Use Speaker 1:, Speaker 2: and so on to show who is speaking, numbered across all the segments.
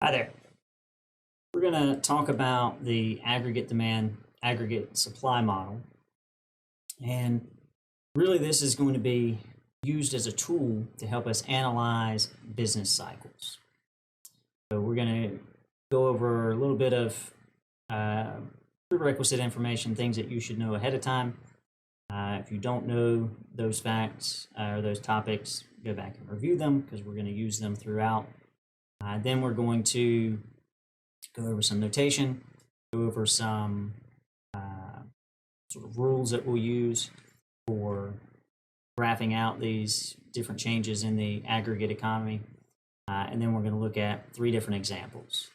Speaker 1: Hi there. We're going to talk about the aggregate demand, aggregate supply model. And really, this is going to be used as a tool to help us analyze business cycles. So we're going to go over a little bit of prerequisite information, things that you should know ahead of time. If you don't know those facts or those topics, go back and review them because we're going to use them throughout. Then we're going to go over some notation, go over some sort of rules that we'll use for graphing out these different changes in the aggregate economy. And then we're going to look at 3 different examples.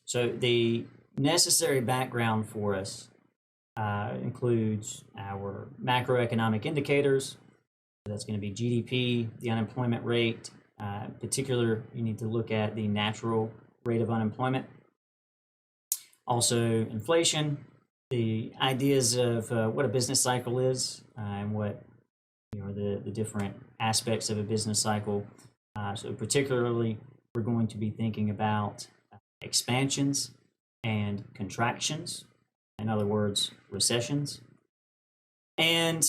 Speaker 1: So the necessary background for us includes our macroeconomic indicators. So that's going to be GDP, the unemployment rate. In particular, you need to look at the natural rate of unemployment. Also, inflation, the ideas of what a business cycle is and what the different aspects of a business cycle. So particularly, we're going to be thinking about expansions and contractions. In other words, recessions. And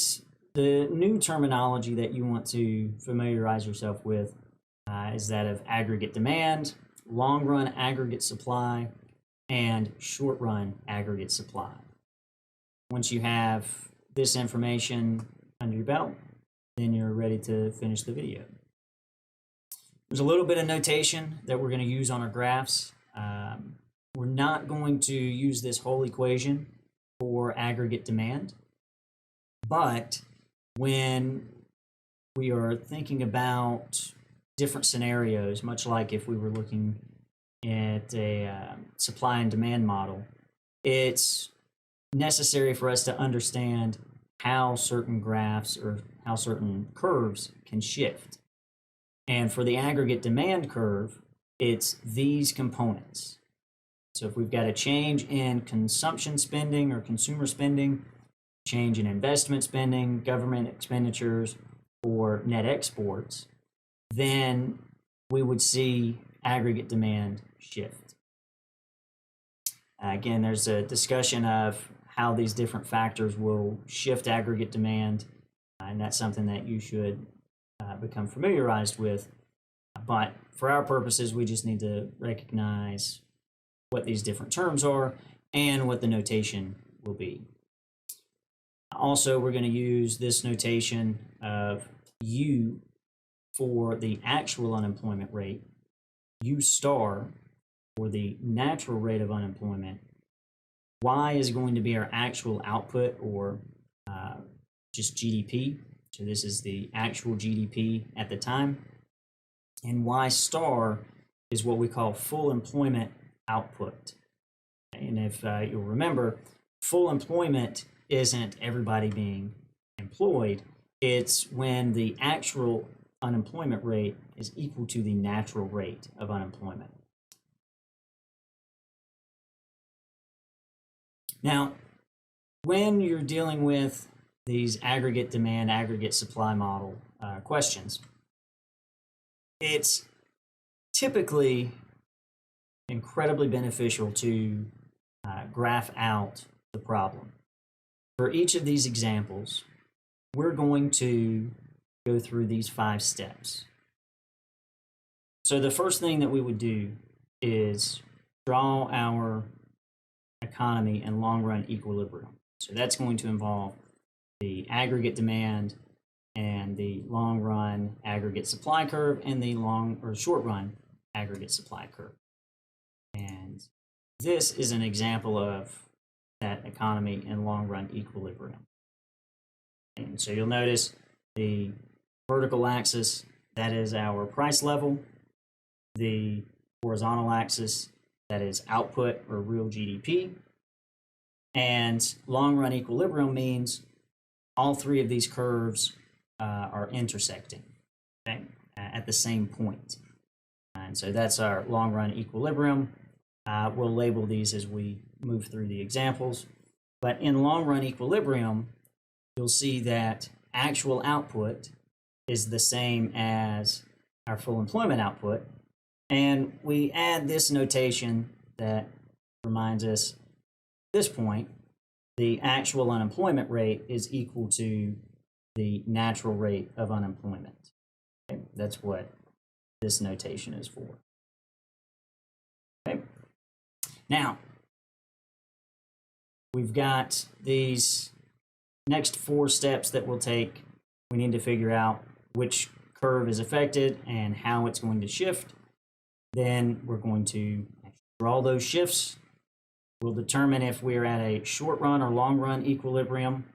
Speaker 1: the new terminology that you want to familiarize yourself with is that of aggregate demand, long-run aggregate supply, and short-run aggregate supply. Once you have this information under your belt, then you're ready to finish the video. There's a little bit of notation that we're going to use on our graphs. We're not going to use this whole equation for aggregate demand, but when we are thinking about different scenarios, much like if we were looking at a supply and demand model, it's necessary for us to understand how certain graphs or how certain curves can shift. And for the aggregate demand curve, it's these components. So if we've got a change in consumption spending or consumer spending, change in investment spending, government expenditures, or net exports, then we would see aggregate demand shift. Again, there's a discussion of how these different factors will shift aggregate demand, and that's something that you should become familiarized with. But for our purposes, we just need to recognize what these different terms are and what the notation will be. Also, we're going to use this notation of U for the actual unemployment rate, U star for the natural rate of unemployment, Y is going to be our actual output or just GDP. So this is the actual GDP at the time. And Y star is what we call full employment output. And if you'll remember, full employment isn't everybody being employed. It's when the actual unemployment rate is equal to the natural rate of unemployment. Now, when you're dealing with these aggregate demand, aggregate supply model questions, it's typically incredibly beneficial to graph out the problem. For each of these examples, we're going to go through these 5 steps. So the first thing that we would do is draw our economy in long-run equilibrium. So that's going to involve the aggregate demand and the long-run aggregate supply curve and the short-run aggregate supply curve. And this is an example of that economy in long-run equilibrium. And so you'll notice the vertical axis, that is our price level. The horizontal axis, that is output or real GDP. And long-run equilibrium means all 3 of these curves are intersecting, okay, at the same point. And so that's our long-run equilibrium. We'll label these as we move through the examples. But in long-run equilibrium, you'll see that actual output is the same as our full employment output, And we add this notation that reminds us at this point, the actual unemployment rate is equal to the natural rate of unemployment. Okay? That's what this notation is for. Okay. Now, we've got these next 4 steps that we'll take. We need to figure out which curve is affected and how it's going to shift. Then we're going to draw those shifts. We'll determine if we're at a short run or long run equilibrium.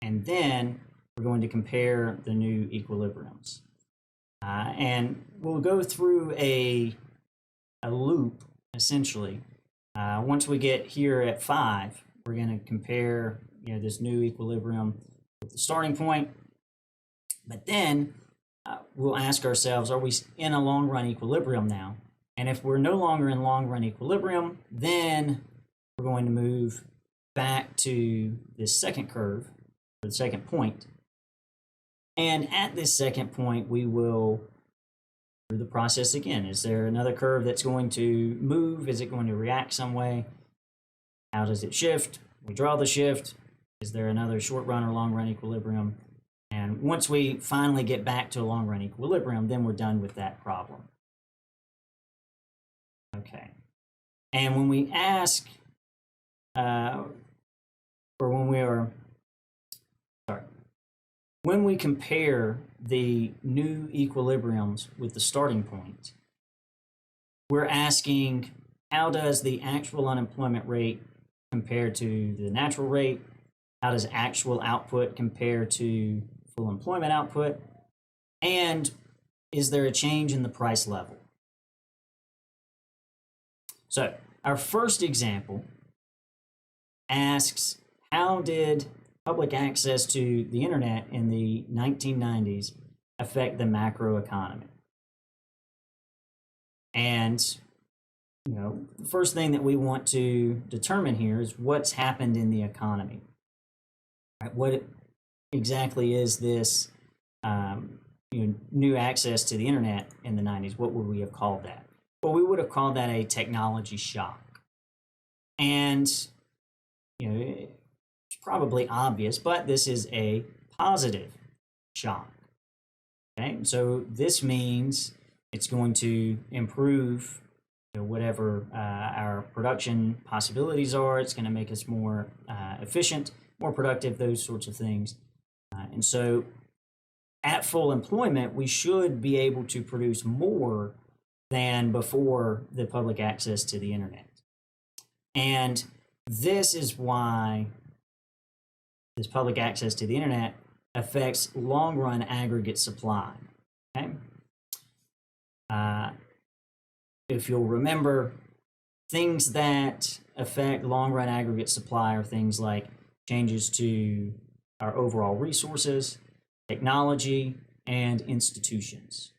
Speaker 1: And then we're going to compare the new equilibriums. And we'll go through a loop, essentially. Once we get here at 5, we're going to compare this new equilibrium with the starting point. But then we'll ask ourselves, are we in a long run equilibrium now? And if we're no longer in long run equilibrium, then we're going to move back to this second curve, or the second point. And at this second point, we will do the process again. Is there another curve that's going to move? Is it going to react some way? How does it shift? We draw the shift. Is there another short run or long run equilibrium? And once we finally get back to a long run equilibrium, then we're done with that problem. Okay. And when we ask, when we compare the new equilibriums with the starting point, we're asking, how does the actual unemployment rate compare to the natural rate? How does actual output compare to full employment output? And is there a change in the price level? So our first example asks, how did public access to the internet in the 1990s affect the macroeconomy? And the first thing that we want to determine here is what's happened in the economy. Right? What exactly is this new access to the internet in the 90s? What would we have called that? Well, we would have called that a technology shock. And it's probably obvious, but this is a positive shock. Okay, so this means it's going to improve whatever our production possibilities are. It's going to make us more efficient, more productive, those sorts of things. And so at full employment, we should be able to produce more than before the public access to the internet. And this is why this public access to the internet affects long-run aggregate supply. Okay? If you'll remember, things that affect long-run aggregate supply are things like changes to our overall resources, technology, and institutions.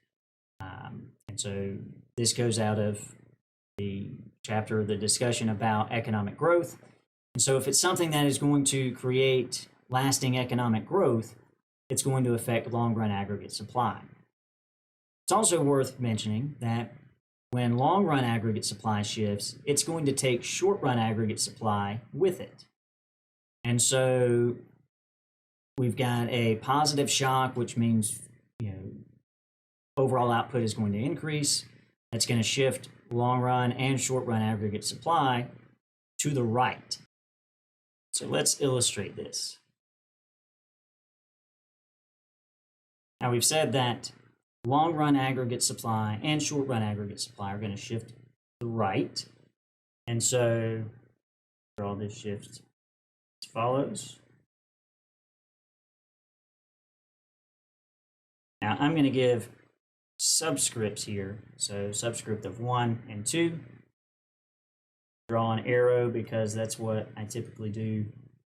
Speaker 1: And so this goes out of the chapter, the discussion about economic growth. And so if it's something that is going to create lasting economic growth, it's going to affect long-run aggregate supply. It's also worth mentioning that when long-run aggregate supply shifts, it's going to take short-run aggregate supply with it. And so we've got a positive shock, which means overall output is going to increase. That's going to shift long-run and short-run aggregate supply to the right. So let's illustrate this. Now we've said that long-run aggregate supply and short-run aggregate supply are going to shift to the right. And so draw this shift as follows. Now I'm going to give subscripts here. So subscript of 1 and 2. Draw an arrow because that's what I typically do,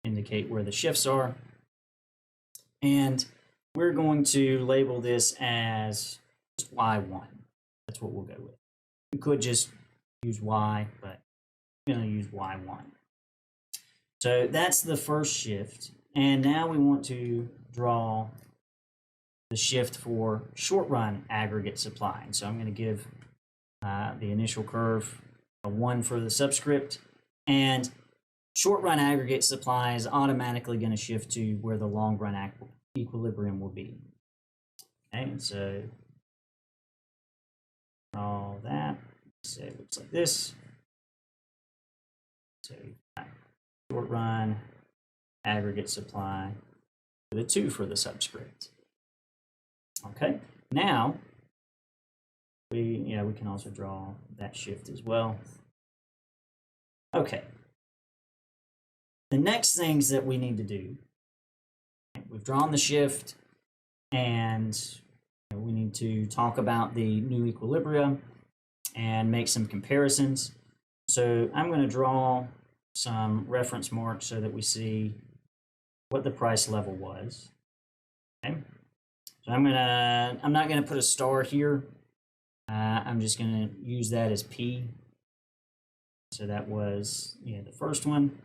Speaker 1: indicate where the shifts are. And we're going to label this as just Y1. That's what we'll go with. We could just use Y, but I'm going to use Y1. So that's the first shift. And now we want to draw the shift for short-run aggregate supply. And so I'm going to give the initial curve, a 1 for the subscript, and short run aggregate supply is automatically going to shift to where the long run equilibrium will be. Okay, and so all that, so it looks like this. So short run aggregate supply with a 2 for the subscript. Okay, now we can also draw that shift as well. Okay. The next things that we need to do, we've drawn the shift, and we need to talk about the new equilibrium and make some comparisons. So I'm going to draw some reference marks so that we see what the price level was. Okay. So I'm not going to put a star here. I'm just going to use that as P. So that was the first one.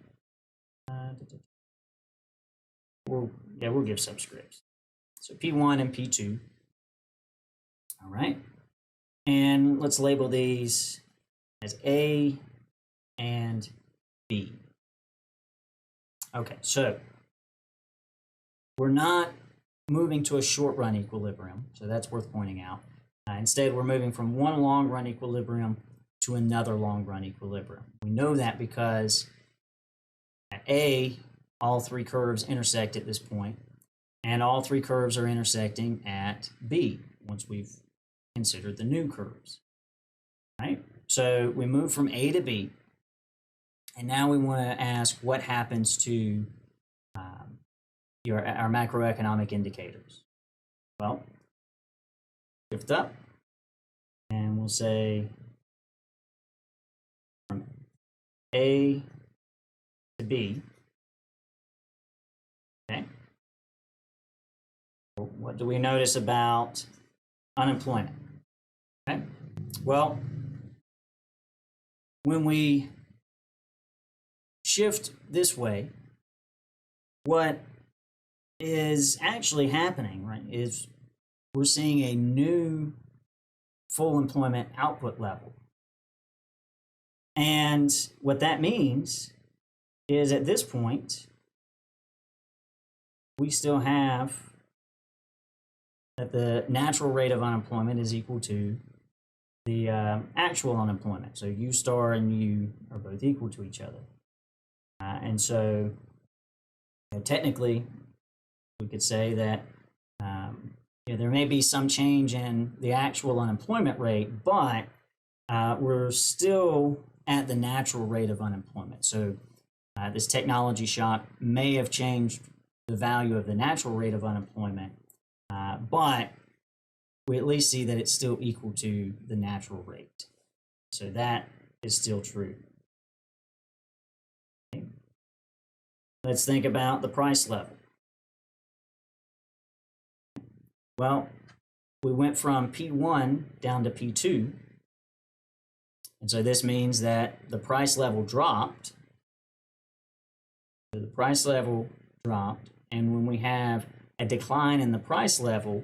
Speaker 1: We'll give subscripts. So P1 and P2. All right. And let's label these as A and B. Okay, so we're not moving to a short run equilibrium, so that's worth pointing out. Instead, we're moving from one long run equilibrium to another long run equilibrium. We know that because at A, all 3 curves intersect at this point, and all 3 curves are intersecting at B once we've considered the new curves. Right? So we move from A to B, and now we want to ask what happens to our macroeconomic indicators. Well, shift up, and we'll say from A to B. Okay. What do we notice about unemployment? Okay. Well, when we shift this way, what is actually happening, right, is we're seeing a new full employment output level. And what that means is at this point, we still have that the natural rate of unemployment is equal to the actual unemployment. So U star and U are both equal to each other. And so technically, we could say that there may be some change in the actual unemployment rate, but we're still at the natural rate of unemployment. So this technology shock may have changed the value of the natural rate of unemployment, but we at least see that it's still equal to the natural rate. So that is still true. Okay. Let's think about the price level. Well, we went from P1 down to P2, and so this means that the price level dropped. So the price level dropped, and when we have a decline in the price level,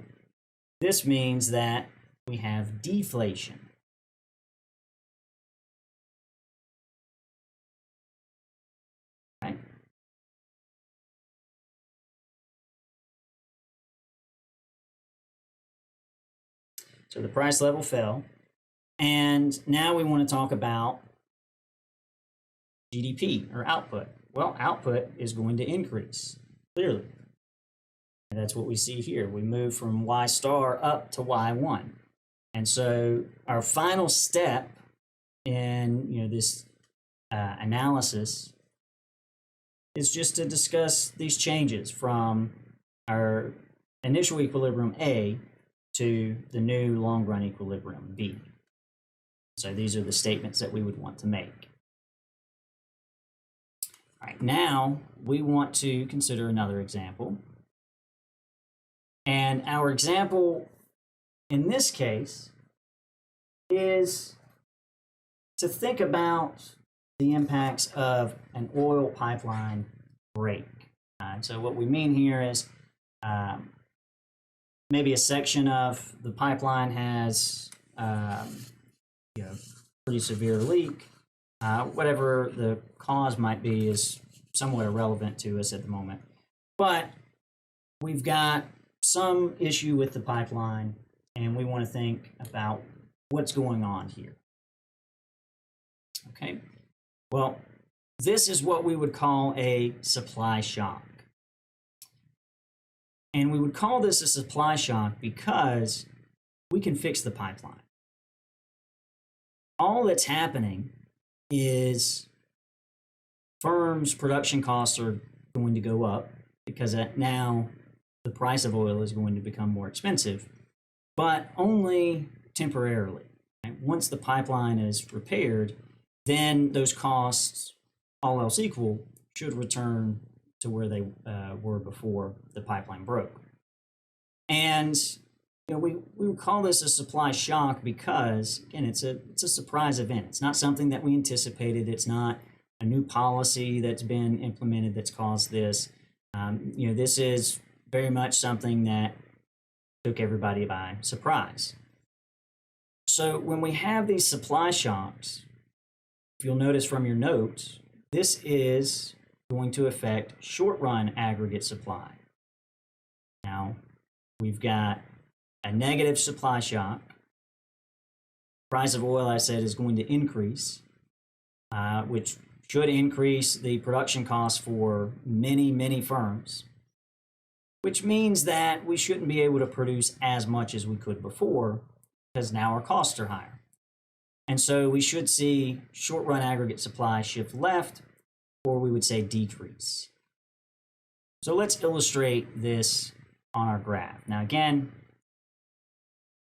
Speaker 1: this means that we have deflation. Right? So the price level fell, and now we want to talk about GDP or output. Well, output is going to increase, clearly. And that's what we see here. We move from Y star up to Y1. And so our final step in this analysis is just to discuss these changes from our initial equilibrium A to the new long run equilibrium B. So these are the statements that we would want to make. All right, now we want to consider another example. And our example in this case is to think about the impacts of an oil pipeline break. So what we mean here is maybe a section of the pipeline has pretty severe leak, whatever the cause might be is somewhat irrelevant to us at the moment. But we've got some issue with the pipeline, and we want to think about what's going on here. Okay, well, this is what we would call a supply shock. And we would call this a supply shock because we can fix the pipeline. All that's happening is firms' production costs are going to go up because now the price of oil is going to become more expensive, but only temporarily. Right? Once the pipeline is repaired, then those costs, all else equal, should return to where they were before the pipeline broke. And we would call this a supply shock because, again, it's a surprise event. It's not something that we anticipated. It's not a new policy that's been implemented that's caused this. This is very much something that took everybody by surprise. So when we have these supply shocks, if you'll notice from your notes, this is going to affect short-run aggregate supply. Now, we've got a negative supply shock. Price of oil, I said, is going to increase, which should increase the production costs for many, many firms, which means that we shouldn't be able to produce as much as we could before because now our costs are higher. And so we should see short-run aggregate supply shift left, or we would say decrease. So let's illustrate this on our graph. Now again,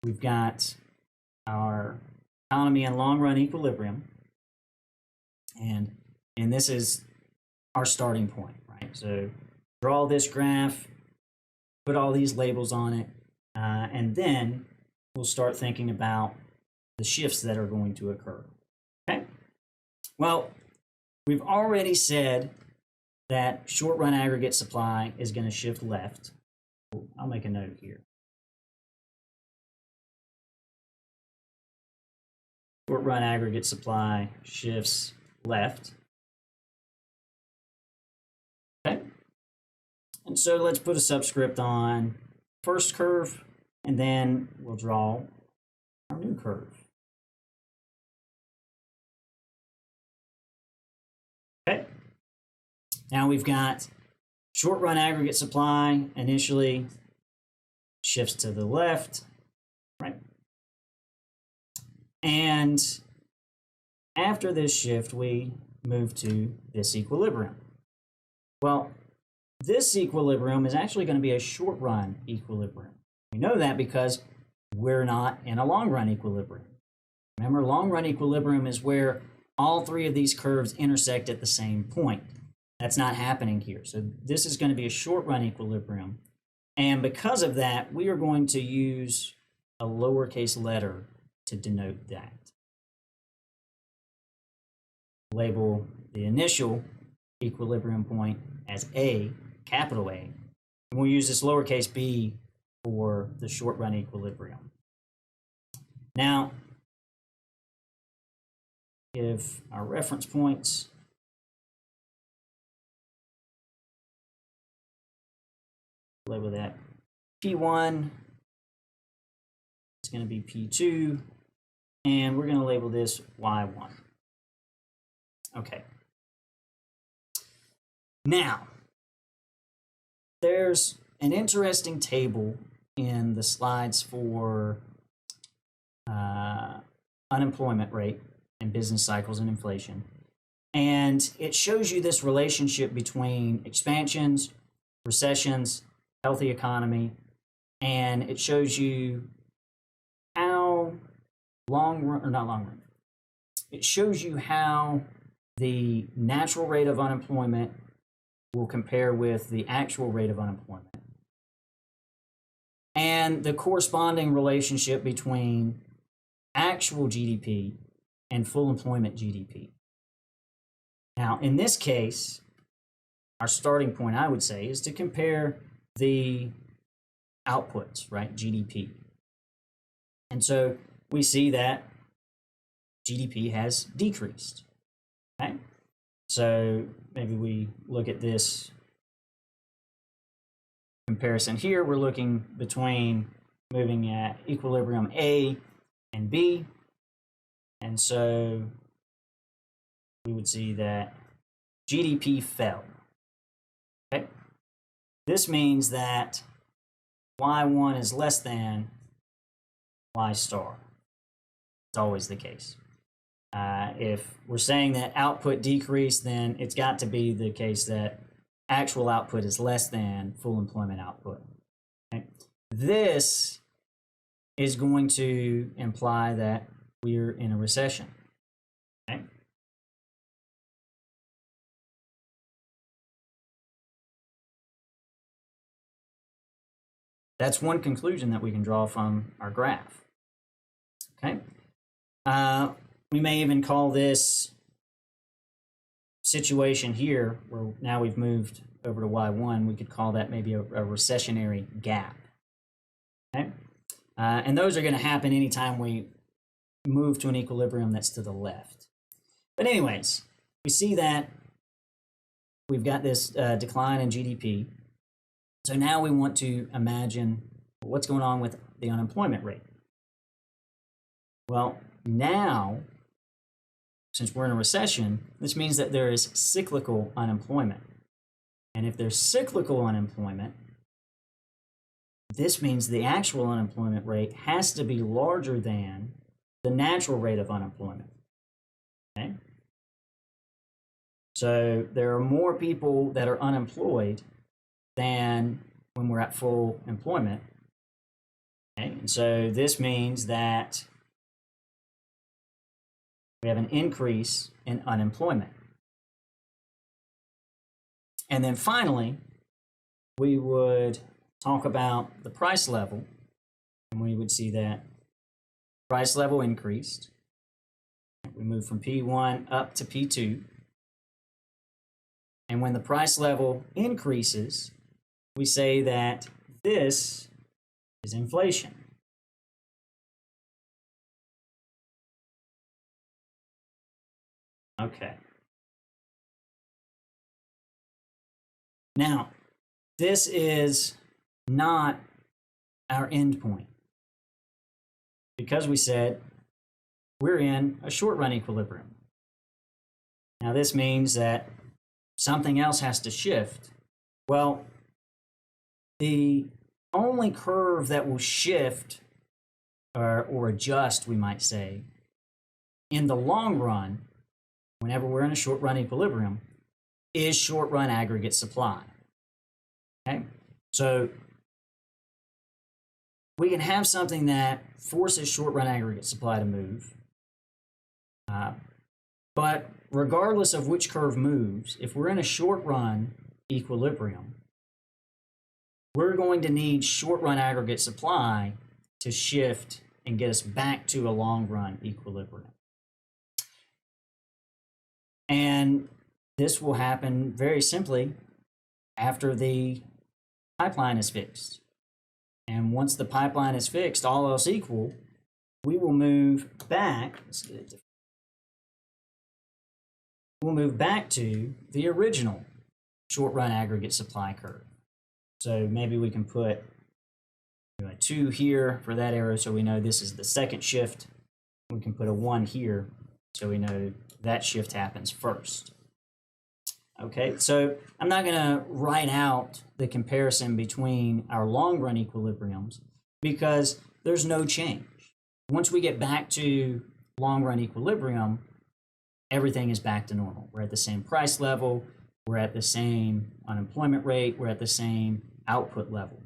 Speaker 1: we've got our economy and long-run equilibrium, and this is our starting point, right? So draw this graph, put all these labels on it, and then we'll start thinking about the shifts that are going to occur. Okay? Well, we've already said that short-run aggregate supply is going to shift left. I'll make a note here. Short-run aggregate supply shifts left. Okay? And so let's put a subscript on first curve, and then we'll draw our new curve. Okay. Now we've got short-run aggregate supply initially shifts to the left, right? And after this shift, we move to this equilibrium. Well, this equilibrium is actually going to be a short-run equilibrium. We know that because we're not in a long-run equilibrium. Remember, long-run equilibrium is where all three of these curves intersect at the same point. That's not happening here. So this is going to be a short-run equilibrium. And because of that, we are going to use a lowercase letter to denote that. Label the initial equilibrium point as A, capital A. And we'll use this lowercase b for the short-run equilibrium. Now, give our reference points. Label that P1, it's going to be P2, and we're going to label this Y1. Okay. Now, there's an interesting table in the slides for unemployment rate and business cycles and inflation. And it shows you this relationship between expansions, recessions, healthy economy, and it shows you how it shows you how the natural rate of unemployment will compare with the actual rate of unemployment, and the corresponding relationship between actual GDP and full employment GDP. Now, in this case, our starting point, I would say, is to compare the outputs, right? GDP. And so we see that GDP has decreased. Okay? So maybe we look at this comparison here. We're looking between moving at equilibrium A and B. And so we would see that GDP fell. Okay? This means that Y1 is less than Y star. It's always the case. If we're saying that output decreased, then it's got to be the case that actual output is less than full employment output. Okay? This is going to imply that we're in a recession. Okay? That's one conclusion that we can draw from our graph. Okay? We may even call this situation here, where now we've moved over to Y1, we could call that maybe a recessionary gap. Okay? And those are going to happen anytime we move to an equilibrium that's to the left. But anyways, we see that we've got this decline in GDP. So now we want to imagine what's going on with the unemployment rate. Well, now, since we're in a recession, this means that there is cyclical unemployment. And if there's cyclical unemployment, this means the actual unemployment rate has to be larger than the natural rate of unemployment. Okay? So there are more people that are unemployed than when we're at full employment. Okay? And so this means that we have an increase in unemployment. And then finally, we would talk about the price level, and we would see that price level increased. We move from P1 up to P2. And when the price level increases, we say that this is inflation. Okay. Now, this is not our end point, because we said we're in a short run equilibrium. Now, this means that something else has to shift. Well, the only curve that will shift or adjust, we might say, in the long run, whenever we're in a short run equilibrium, is short run aggregate supply. Okay? So we can have something that forces short run aggregate supply to move. But regardless of which curve moves, if we're in a short run equilibrium, we're going to need short run aggregate supply to shift and get us back to a long run equilibrium. And this will happen very simply after the pipeline is fixed. And once the pipeline is fixed, all else equal, we will move back. We'll move back to the original short run aggregate supply curve. So maybe we can put a 2 here for that arrow, so we know this is the second shift. We can put a 1 here, so we know that shift happens first. Okay, so I'm not going to write out the comparison between our long run equilibriums because there's no change. Once we get back to long run equilibrium, everything is back to normal. We're at the same price level, we're at the same unemployment rate, we're at the same output level.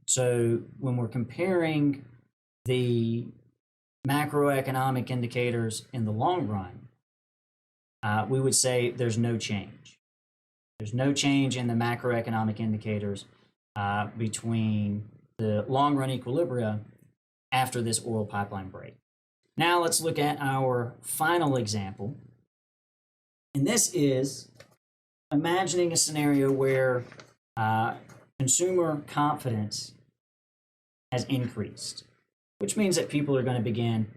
Speaker 1: So when we're comparing the macroeconomic indicators in the long run, we would say there's no change. There's no change in the macroeconomic indicators between the long run equilibria after this oil pipeline break. Now let's look at our final example. And this is imagining a scenario where consumer confidence has increased, which means that people are going to begin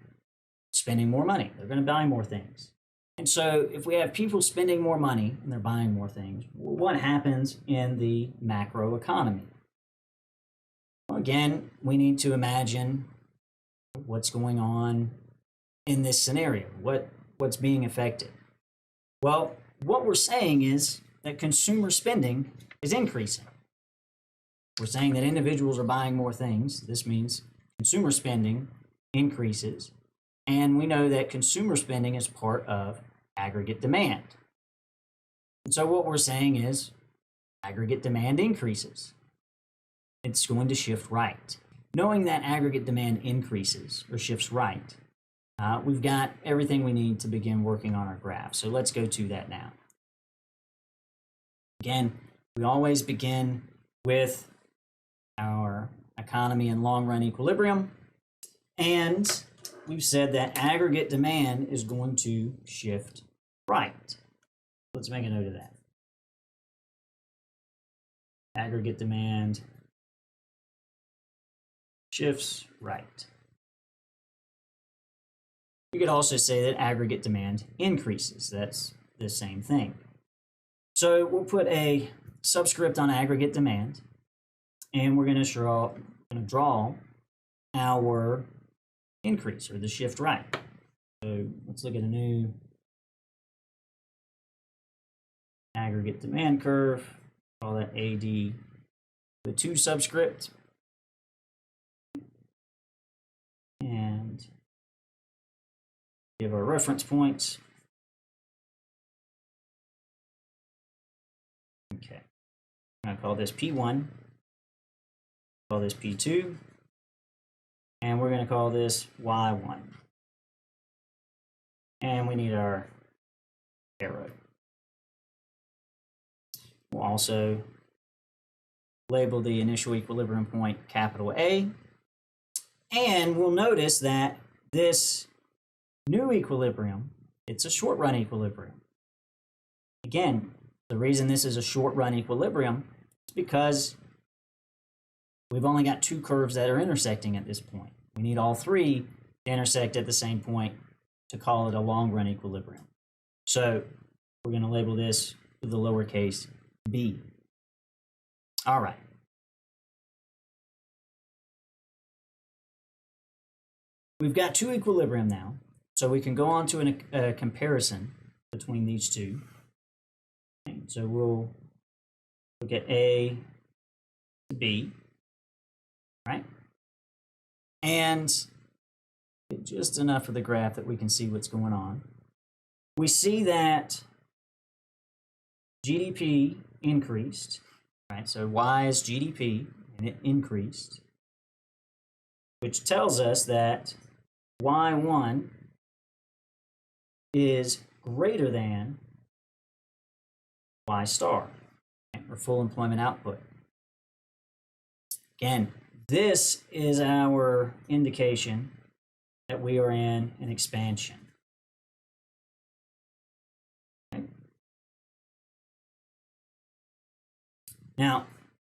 Speaker 1: spending more money. They're going to buy more things. And so if we have people spending more money and they're buying more things, what happens in the macroeconomy? Well, again, we need to imagine what's going on in this scenario. What's being affected? Well, what we're saying is that consumer spending is increasing. We're saying that individuals are buying more things. This means consumer spending increases. And we know that consumer spending is part of aggregate demand. And so what we're saying is aggregate demand increases. It's going to shift right. Knowing that aggregate demand increases or shifts right, we've got everything we need to begin working on our graph. So let's go to that now. Again, we always begin with our economy and long-run equilibrium. And we've said that aggregate demand is going to shift right. Let's make a note of that. Aggregate demand shifts right. You could also say that aggregate demand increases. That's the same thing. So we'll put a subscript on aggregate demand, and we're going to draw our increase, or the shift right. So let's look at a new aggregate demand curve. Call that AD, the 2 subscript. And give our reference points. Okay, I'm going to call this P1, call this P2, and we're going to call this Y1. And we need our arrow. We'll also label the initial equilibrium point capital A, and we'll notice that this new equilibrium, it's a short-run equilibrium. Again, the reason this is a short-run equilibrium is because we've only got 2 curves that are intersecting at this point. We need all 3 to intersect at the same point to call it a long-run equilibrium. So we're going to label this with the lowercase b. All right. We've got 2 equilibrium now, so we can go on to a comparison between these 2. Okay, so we'll look at A to B, right? And just enough of the graph that we can see what's going on. We see that GDP increased, right? So Y is GDP, and it increased, which tells us that Y1 is greater than Y star, or full employment output. Again, this is our indication that we are in an expansion. Okay. Now,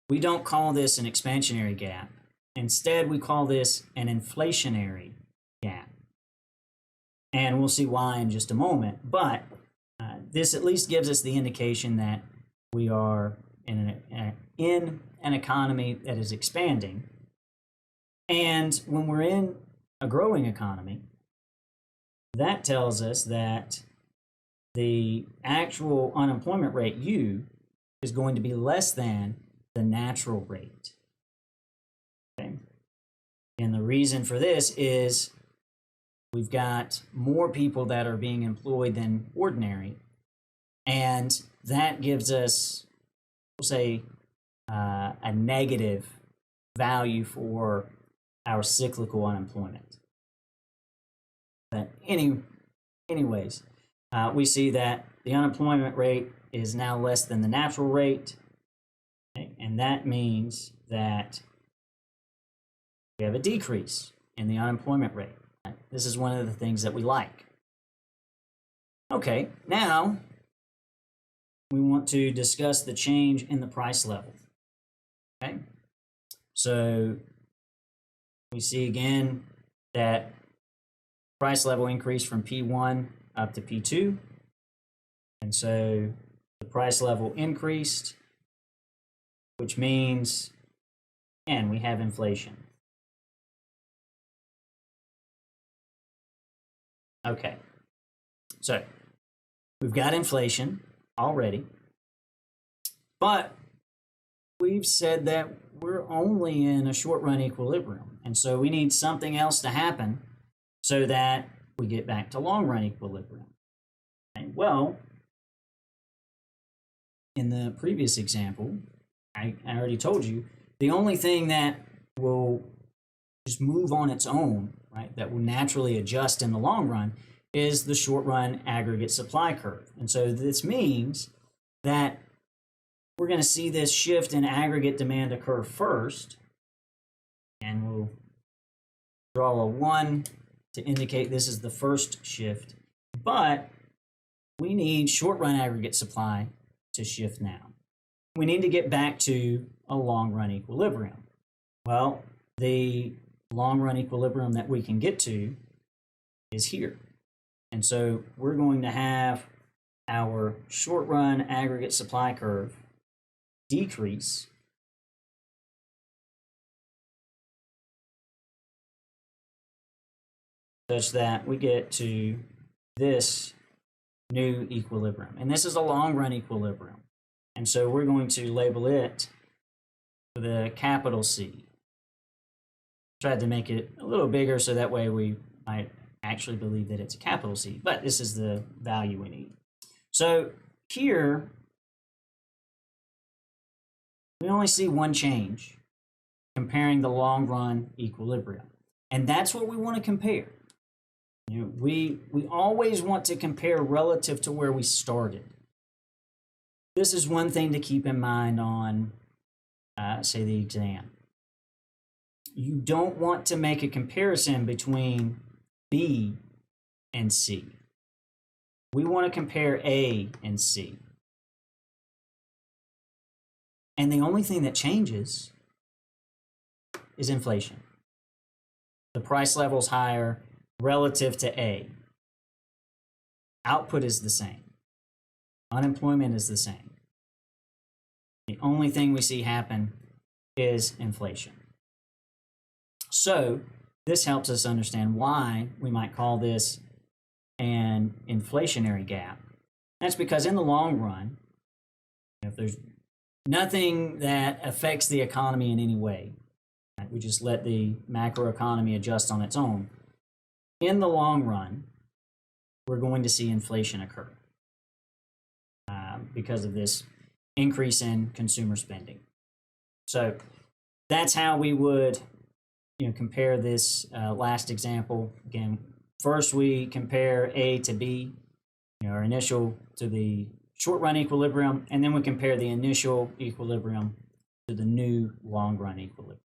Speaker 1: we don't call this an expansionary gap. Instead, we call this an inflationary gap. And we'll see why in just a moment. But this at least gives us the indication that we are in an economy that is expanding. And when we're in a growing economy, that tells us that the actual unemployment rate, U, is going to be less than the natural rate. Okay? And the reason for this is we've got more people that are being employed than ordinary, and that gives us, we'll say, a negative value for our cyclical unemployment. But anyways, we see that the unemployment rate is now less than the natural rate, okay? And that means that we have a decrease in the unemployment rate. This is one of the things that we like. Okay, now we want to discuss the change in the price level. Okay, so we see again that price level increased from P1 up to P2. And so the price level increased, which means, and we have inflation. Okay, so we've got inflation already, but we've said that we're only in a short run equilibrium. And so we need something else to happen so that we get back to long run equilibrium. Okay, well, in the previous example, I already told you, the only thing that will just move on its own, right, that will naturally adjust in the long run is the short run aggregate supply curve. And so this means that we're going to see this shift in aggregate demand occur first, and we'll draw a 1 to indicate this is the first shift, but we need short run aggregate supply to shift now. We need to get back to a long run equilibrium. Well, the long run equilibrium that we can get to is here. And so we're going to have our short run aggregate supply curve decrease such that we get to this new equilibrium. And this is a long run equilibrium. And so we're going to label it with a capital C. Tried to make it a little bigger so that way we might actually believe that it's a capital C, but this is the value we need. So here, we only see one change comparing the long run equilibrium. And that's what we want to compare. You know, we always want to compare relative to where we started. This is one thing to keep in mind on, say, the exam. You don't want to make a comparison between B and C. We want to compare A and C. And the only thing that changes is inflation. The price level is higher relative to A. Output is the same. Unemployment is the same. The only thing we see happen is inflation. So this helps us understand why we might call this an inflationary gap. That's because in the long run, if there's nothing that affects the economy in any way, right, we just let the macroeconomy adjust on its own. In the long run, we're going to see inflation occur because of this increase in consumer spending. So that's how we would compare this last example. Again, first we compare A to B, our initial to the short run equilibrium, and then we compare the initial equilibrium to the new long run equilibrium.